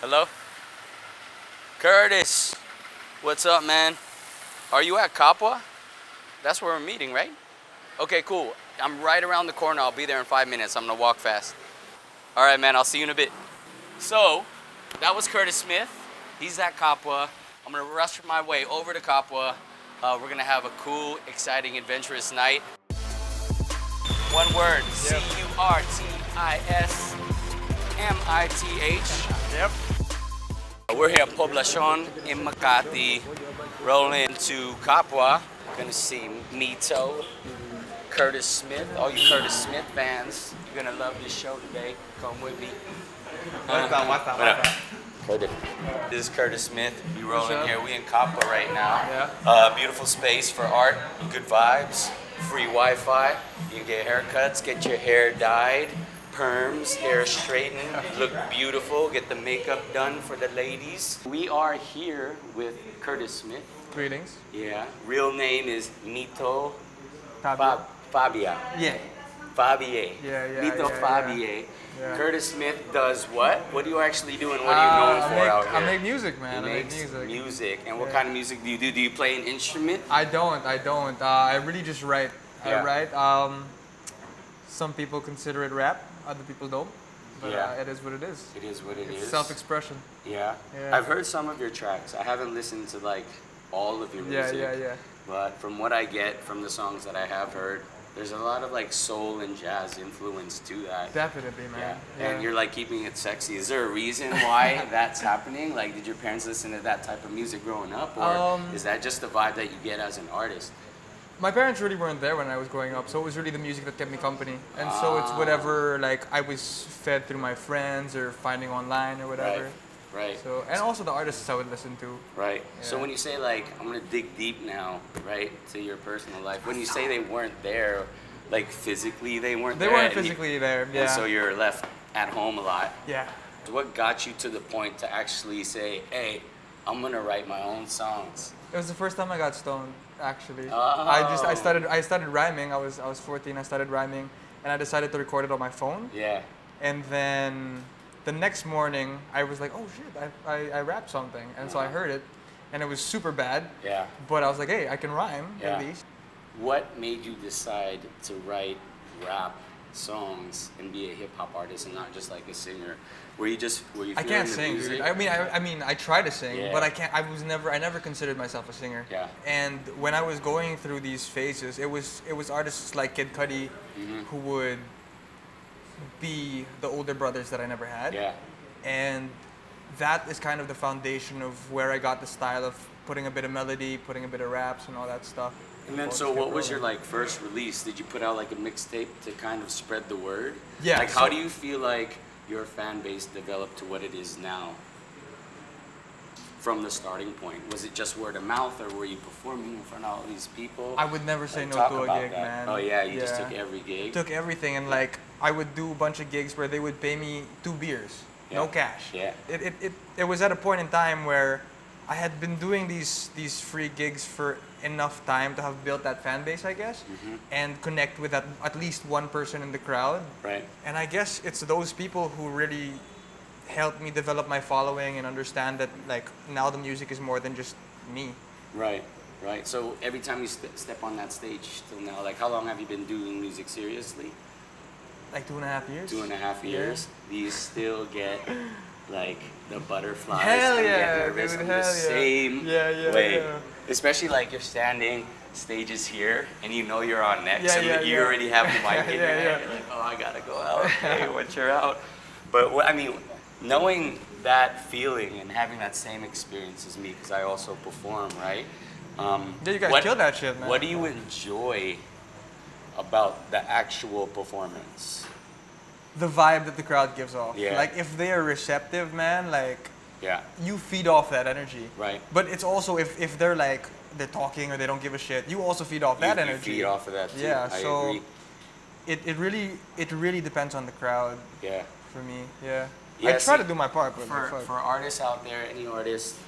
Hello? Curtis, what's up, man? Are you at KAPWA? That's where we're meeting, right? Okay, cool. I'm right around the corner. I'll be there in 5 minutes. I'm gonna walk fast. All right, man, I'll see you in a bit. So, that was Curtismith. He's at KAPWA. I'm gonna rush my way over to KAPWA. We're gonna have a cool, exciting, adventurous night. One word, Yep. Curtismith. Yep. We're here at Poblacion in Makati, rolling to KAPWA. We're gonna see Mito, Curtismith, all you Curtismith fans. You're gonna love this show today. Come with me. What's up? Curtis. This is Curtismith. We rolling here. We in KAPWA right now. Yeah. Beautiful space for art, good vibes, free Wi-Fi. You can get haircuts, get your hair dyed, perms, hair straightened, look beautiful, get the makeup done for the ladies. We are here with Curtismith. Greetings. Yeah. Real name is Mito Tabia. Fabia. Yeah. Fabie. Yeah. Mito Fabie. Yeah. Curtismith does what? What do you actually do and what are you known for out here? I make music, man. He I make makes music. And what kind of music do you do? Do you play an instrument? I don't. I really just write. Yeah. I write. Some people consider it rap. Other people don't. But it is what it is. It is what it is. Self-expression. Yeah. I've heard some of your tracks. I haven't listened to like all of your music. Yeah. But from what I get from the songs that I have heard, there's a lot of like soul and jazz influence to that. Definitely, man. Yeah. And you're like keeping it sexy. Is there a reason why that's happening? Like, did your parents listen to that type of music growing up, or is that just the vibe that you get as an artist? My parents really weren't there when I was growing up, so it was really the music that kept me company. And so it's whatever like I was fed through my friends or finding online or whatever. Right. So, and also the artists I would listen to. Right. Yeah. So when you say like, I'm gonna dig deep now, right, to your personal life. When you say they weren't there, like physically they weren't there. They weren't physically there. Yeah. And so you're left at home a lot. Yeah. What got you to the point to actually say, hey, I'm gonna write my own songs? It was the first time I got stoned, actually. Oh. I started rhyming. I was 14. I started rhyming, and I decided to record it on my phone. Yeah. And then the next morning, I was like, oh shit, I rapped something, and so I heard it, and it was super bad. Yeah. But I was like, hey, I can rhyme at least. What made you decide to write rap songs and be a hip hop artist and not just like a singer? Were you I can't sing, dude. I mean, I try to sing, but I can't. I never considered myself a singer. Yeah. And when I was going through these phases, it was artists like Kid Cudi who would be the older brothers that I never had. Yeah. And that is kind of the foundation of where I got the style of putting a bit of melody, putting a bit of raps and all that stuff. And then, so what was your like first release? Did you put out like a mixtape to kind of spread the word? Yeah. Like, how do you feel like your fan base developed to what it is now? From the starting point, was it just word of mouth, or were you performing in front of all these people? I would never say no talk to a about gig, that. man. Oh yeah, you just took every gig. Took everything, and like I would do a bunch of gigs where they would pay me 2 beers, no cash. Yeah. It was at a point in time where I had been doing these free gigs for enough time to have built that fan base, I guess, and connect with at least one person in the crowd. Right. And I guess it's those people who really helped me develop my following and understand that like now the music is more than just me. Right. So every time you step on that stage till now, like how long have you been doing music seriously? Like 2.5 years. 2.5 years. Do you still get like the butterflies? Hell and yeah, get nervous dude, on hell the same yeah, way. yeah. Especially like you're standing, stage is here, and you know you're on next, Yeah, and yeah, you yeah. already have the mic in your hand. Yeah. You're like, oh, I gotta go out. Okay, once you're out. But I mean, knowing that feeling and having that same experience as me, because I also perform, right? Yeah, you guys killed that shit, man. What do you enjoy about the actual performance? The vibe that the crowd gives off. Yeah. Like if they are receptive, man, like Yeah. you feed off that energy. Right. But it's also if they're like they're talking or they don't give a shit, you also feed off that energy. You feed off of that too. Yeah. I So agree. it really depends on the crowd. Yeah. For me, yeah. Yeah, I try see, to do my part, but for artists out there, any artists,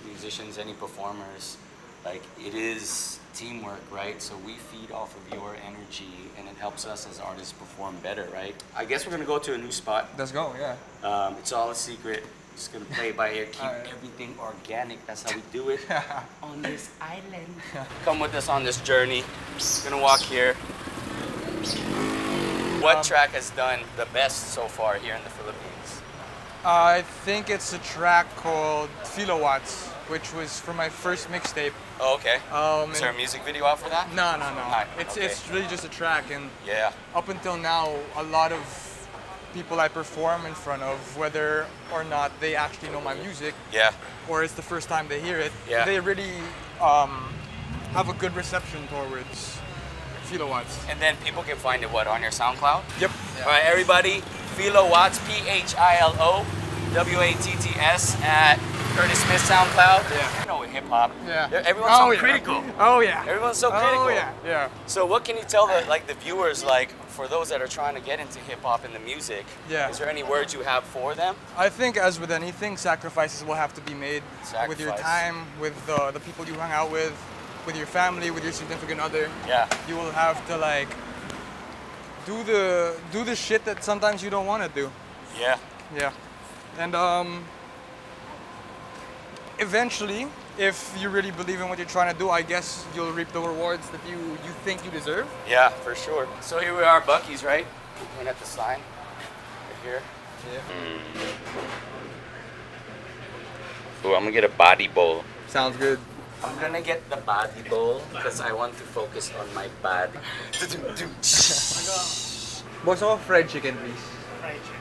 musicians, any performers, like it is teamwork, right? So we feed off of your energy, and it helps us as artists perform better, right? I guess we're gonna go to a new spot. Let's go, yeah. It's all a secret. Just gonna play it by ear, keep everything organic. That's how we do it on this island. Come with us on this journey. Gonna walk here. What track has done the best so far here in the Philippines? I think it's a track called Kilowatts, which was for my first mixtape. Oh, okay. Is there a music video out for that? No. Okay. It's really just a track, and yeah. Up until now, a lot of people I perform in front of, whether or not they actually know my music, yeah, or it's the first time they hear it, yeah, they really have a good reception towards Kilowatts. And then people can find it on your SoundCloud? Yep. Yeah. All right, everybody, Kilowatts, PHILOWATTS at Curtismith SoundCloud. Yeah. You know, with hip hop, yeah, everyone's so critical. Oh yeah. Everyone's so critical. Oh yeah. So what can you tell the viewers, like, for those that are trying to get into hip hop and the music? Yeah. Is there any words you have for them? I think, as with anything, sacrifices will have to be made with your time, with the people you hang out with your family, with your significant other. Yeah. You will have to like do the shit that sometimes you don't want to do. Yeah. Yeah. And eventually, if you really believe in what you're trying to do, I guess you'll reap the rewards that you think you deserve. Yeah, for sure. So here we are, Bucky's, right? Looking at the sign right here. Yeah. Ooh, I'm gonna get a body bowl. Sounds good. I'm gonna get the body bowl because I want to focus on my body. Boss, ako fried chicken, please. Fried chicken.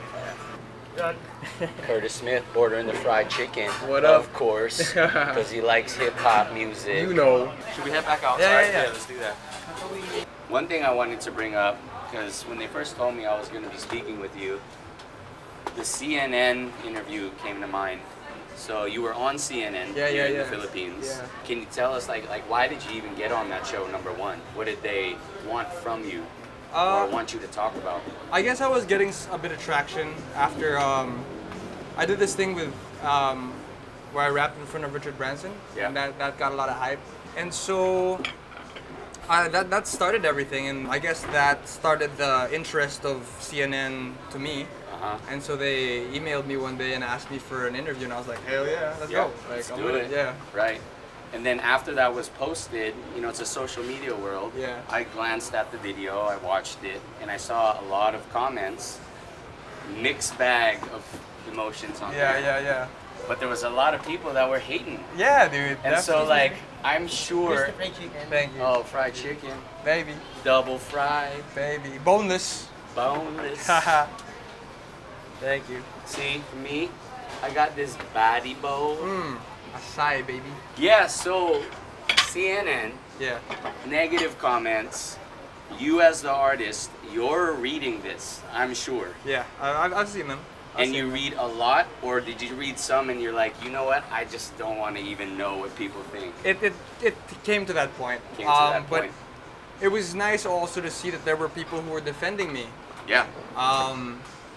Curtismith ordering the fried chicken. What up? Of course, because he likes hip hop music. You know. Should we head back outside? Yeah. Let's do that. One thing I wanted to bring up, because when they first told me I was going to be speaking with you, the CNN interview came to mind. So you were on CNN here in the Philippines. Yeah. Can you tell us, like why did you even get on that show, number one? What did they want from you? Or want you to talk about? I guess I was getting a bit of traction after I did this thing with where I rapped in front of Richard Branson, and that got a lot of hype. And so that started everything, and I guess that started the interest of CNN to me. And so they emailed me one day and asked me for an interview, and I was like, hell yeah, let's go. Like, let's do it. Yeah. Right. And then after that was posted, you know, it's a social media world. Yeah. I glanced at the video, I watched it, and I saw a lot of comments, mixed bag of emotions on there. Yeah. But there was a lot of people that were hating. Yeah, dude. And so, like, I'm sure. Fried chicken. Thank you. Oh, fried chicken. Baby. Double fried. Baby. Boneless. Boneless. Thank you. See, for me, I got this body bowl. Acai, baby. Yeah, so CNN, negative comments. You as the artist, you're reading this, I'm sure. Yeah, I've seen them. And you read a lot, or did you read some and you're like, you know what, I just don't want to even know what people think? It came to that point. But it was nice also to see that there were people who were defending me. Yeah.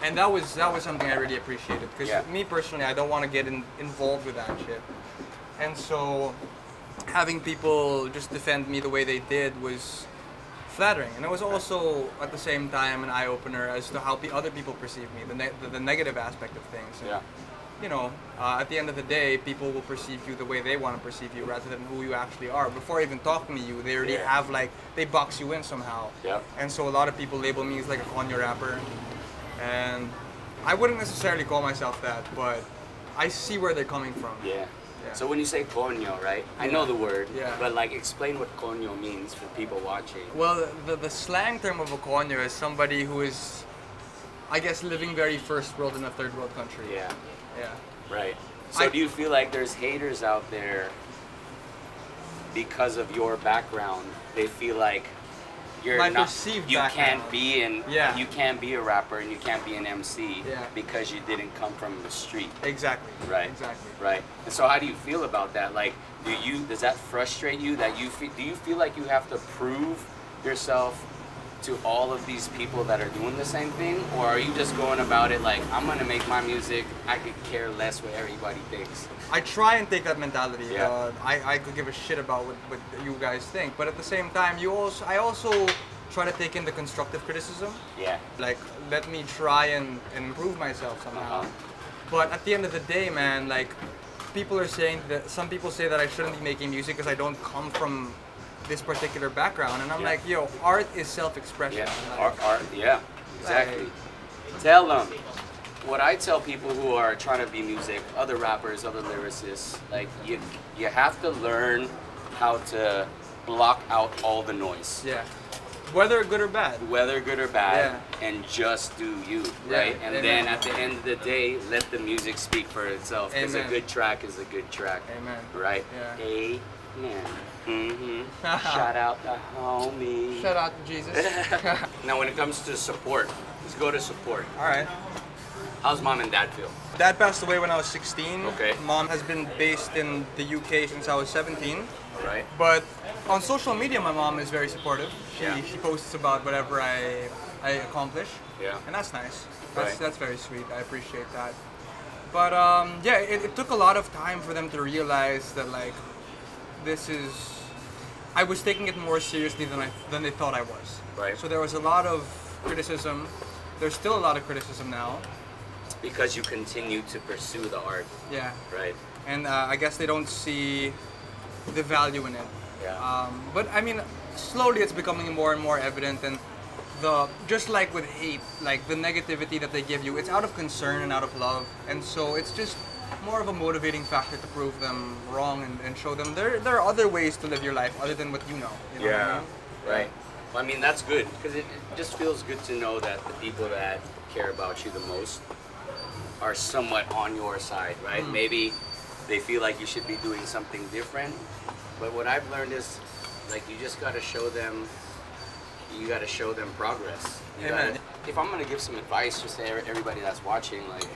And that was something I really appreciated, because me personally, I don't want to get involved with that shit. And so having people just defend me the way they did was flattering, and it was also at the same time an eye-opener as to how other people perceive me, the negative aspect of things. And, you know, at the end of the day, people will perceive you the way they want to perceive you rather than who you actually are. Before even talking to you, they already have, like, they box you in somehow. And so a lot of people label me as like a Konyo rapper, and I wouldn't necessarily call myself that, but I see where they're coming from. So when you say Konyo, right? I know the word, but like explain what Konyo means for people watching. Well, the slang term of a Konyo is somebody who is, I guess, living very first world in a third world country. Right. So do you feel like there's haters out there because of your background? They feel like you're can't be a rapper and you can't be an MC because you didn't come from the street. Exactly. Right. Exactly. Right. And so how do you feel about that? Like, does that frustrate you that do you feel like you have to prove yourself to all of these people that are doing the same thing, or are you just going about it like, I'm gonna make my music, I could care less what everybody thinks? I try and take that mentality. I could give a shit about what you guys think, but at the same time, I also try to take in the constructive criticism. Like, let me try and improve myself somehow. But at the end of the day, man, like, people are saying that, some people say that I shouldn't be making music because I don't come from this particular background. And I'm like, yo, art is self-expression. Yeah, like, art, yeah, exactly. Tell them. What I tell people who are trying to be music, other rappers, other lyricists, like you have to learn how to block out all the noise. Yeah. Whether good or bad. Whether good or bad, and just do you, right? And Amen. then at the end of the day, let the music speak for itself. Because a good track is a good track. Amen. Right? Yeah. Amen. Mm-hmm. Shout out the homie. Shout out to Jesus. Now, when it comes to support, let's go to support. All right. How's mom and dad feel? Dad passed away when I was 16. Okay. Mom has been based in the UK since I was 17. All right. But on social media, my mom is very supportive. Yeah. She posts about whatever I accomplish. Yeah. And that's nice. Right. That's very sweet. I appreciate that. But yeah, it took a lot of time for them to realize that, like, this is... I was taking it more seriously than they thought I was. Right. So there was a lot of criticism. There's still a lot of criticism now. Because you continue to pursue the art. Yeah. Right. And I guess they don't see the value in it. Yeah. But I mean, slowly it's becoming more and more evident, and just like with hate, like the negativity that they give you, it's out of concern and out of love, and so it's just more of a motivating factor to prove them wrong and show them there are other ways to live your life other than what you know. You know what I mean? Right. Well, I mean, that's good, because it just feels good to know that the people that care about you the most are somewhat on your side, right? Maybe they feel like you should be doing something different, but what I've learned is, like, you just gotta show them, progress. If I'm gonna give some advice just to everybody that's watching, like,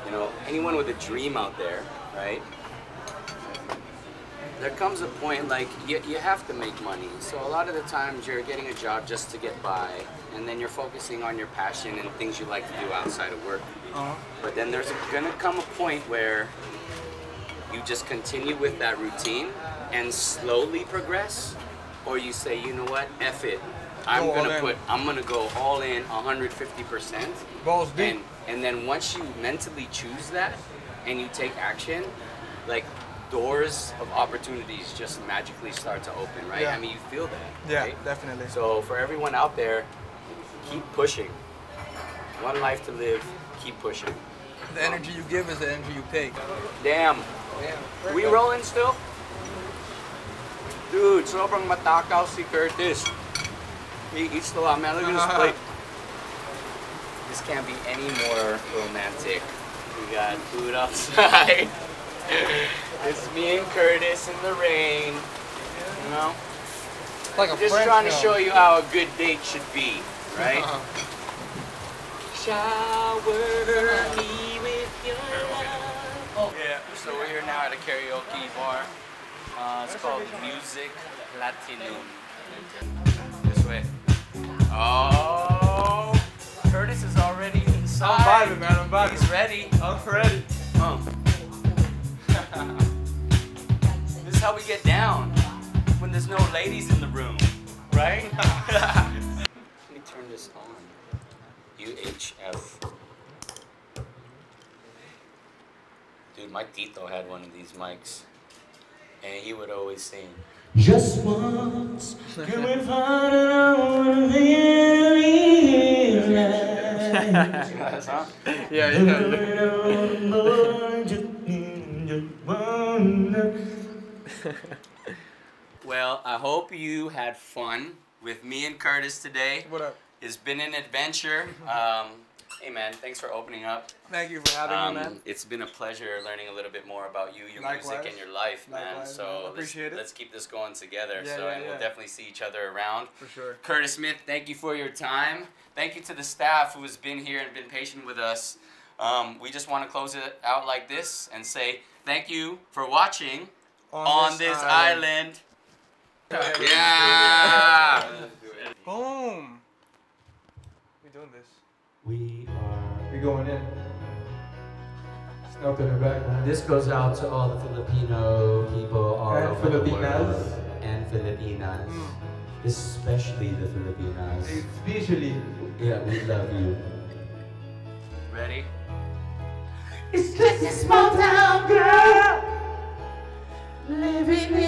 you know, anyone with a dream out there, right? There comes a point, like, you have to make money. So a lot of the times you're getting a job just to get by, and then you're focusing on your passion and things you like to do outside of work. But then there's gonna come a point where you just continue with that routine and slowly progress, or you say, you know what, F it. I'm gonna go all in 150%. Balls deep. And then once you mentally choose that and you take action, like, doors of opportunities just magically start to open, right? Yeah. I mean, you feel that. Yeah, right? definitely. So for everyone out there, keep pushing. One life to live, keep pushing. The energy you give is the energy you take. Damn. We rolling still? Dude, sobrang matakaw si Curtis. He eats a lot, man. Look at this plate. This can't be any more romantic. We got food outside. It's me and Curtis in the rain. You know? Like a just trying to show you how a good date should be, right? Shower me with your love. Yeah, so we're here now at a karaoke bar. It's called Music Platinum. This way. Oh, Curtis is already inside. I'm vibing, man. I'm vibing. He's ready. I'm ready. This is how we get down when there's no ladies in the room, right? Let me turn this on. UHF. Dude, my Tito had one of these mics, and he would always sing. Just once, can we find out Well, I hope you had fun with me and Curtis today. What up? It's been an adventure. Hey man, thanks for opening up. Thank you for having me, man. It's been a pleasure learning a little bit more about you, your Likewise. music, and your life, man. Likewise, So appreciate let's keep this going together. Yeah, And we'll definitely see each other around. For sure. Curtismith, thank you for your time. Thank you to the staff who has been here and been patient with us. We just want to close it out like this and say thank you for watching on this island. Yeah. Boom. We doing this. We going in. Snow to the back, man. This goes out to all the Filipino people all And over the Filipinas. world. And Filipinas. Especially the Filipinas. Especially. Yeah, we love you. Ready? It's just a small town girl living